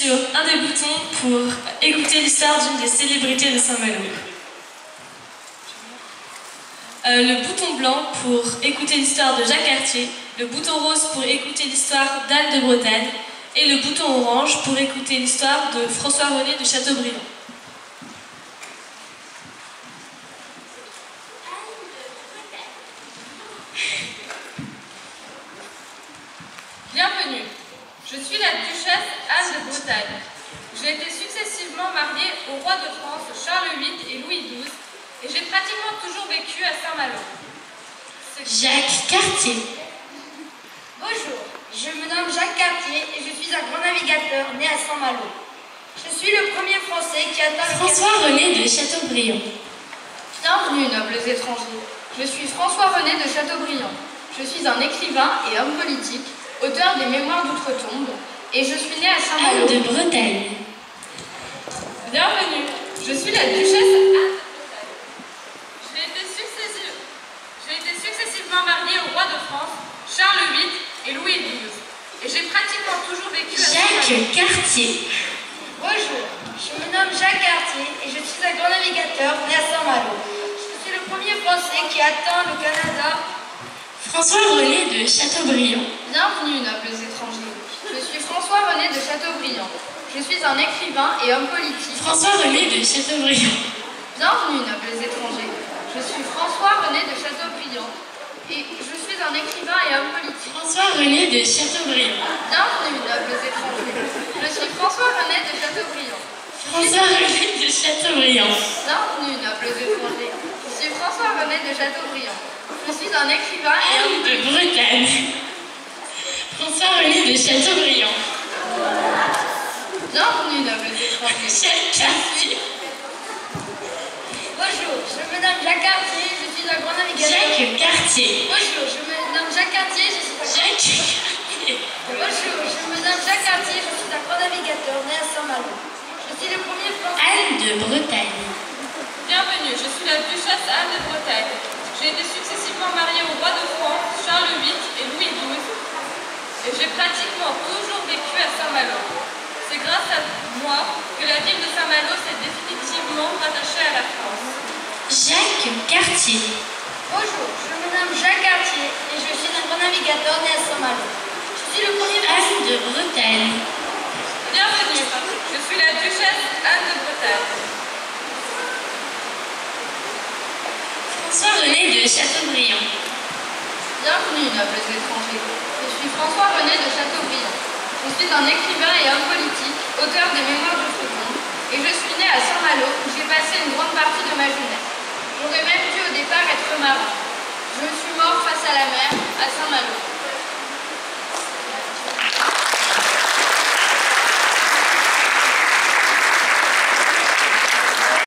sur un des boutons pour écouter l'histoire d'une des célébrités de Saint-Malo. Le bouton blanc pour écouter l'histoire de Jacques Cartier, le bouton rose pour écouter l'histoire d'Anne de Bretagne et le bouton orange pour écouter l'histoire de François-René de Chateaubriand. Bienvenue, je suis la duchesse Anne de Bretagne. J'ai été successivement mariée au roi de France Charles VIII et Louis XII et j'ai pratiquement toujours vécu à Saint-Malo. Jacques Cartier. Bonjour, je me nomme Jacques Cartier et je suis un grand navigateur né à Saint-Malo. Je suis le premier Français qui atteint le François-René de Chateaubriand. Bienvenue, nobles étrangers. Je suis François-René de Chateaubriand. Je suis un écrivain et homme politique, auteur des Mémoires d'Outre-Tombe, et je suis né à Saint-Malo. Anne de Bretagne. Bienvenue, je suis la duchesse Anne de Bretagne. J'ai été successivement mariée au roi de France, Charles VIII et Louis XII. Et j'ai pratiquement toujours vécu à Saint-Malo. Jacques Cartier. Bonjour, je me nomme Jacques Cartier et je suis un grand navigateur né à Saint-Malo. Je suis le premier Français qui a atteint le Canada. François-René de Chateaubriand. Bienvenue, nobles étrangers. Je suis François-René de Chateaubriand. Je suis un écrivain et homme politique. François-René de Chateaubriand. Bienvenue, nobles étrangers. Je suis François-René de Chateaubriand. Et je suis un écrivain et homme politique. François-René de Chateaubriand. Bienvenue, nobles étrangers. Je suis François-René de Chateaubriand. François-René de Chateaubriand. Bienvenue, nobles étrangers. Je suis François-René de Chateaubriand. Je suis un écrivain et homme Anne de Bretagne. François-René de Chateaubriand. Bienvenue, nobles étrangers. Jacques Cartier. Bonjour, je me nomme Jacques Cartier, je suis un grand navigateur. Jacques Cartier. Bonjour, je me nomme Jacques Cartier, je suis Jacques Cartier. Bonjour, je me nomme Jacques Cartier, je suis un grand navigateur né à Saint-Malo. Je suis le premier Français. Anne de Bretagne. Bienvenue, je suis la duchesse Anne de Bretagne. J'ai été successivement mariée au roi de France, Charles VIII et Louis XII. Et j'ai pratiquement toujours vécu à Saint-Malo. C'est grâce à moi que la ville de Saint-Malo s'est définitivement rattachée à la France. Jacques Cartier. Bonjour, je me nomme Jacques Cartier et je suis un grand navigateur né à Saint-Malo. Je suis le premier Français. Anne de Bretagne. Bienvenue, je suis la duchesse Anne de Bretagne. François-René de Chateaubriand. Bienvenue, nobles étrangers. Je suis François-René de Chateaubriand. Je suis un écrivain et homme politique, auteur des Mémoires d'Outre-Tombe, et je suis né à Saint-Malo où j'ai passé une grande partie de ma jeunesse. J'aurais même dû au départ être marin. Je suis mort face à la mer, à Saint-Malo.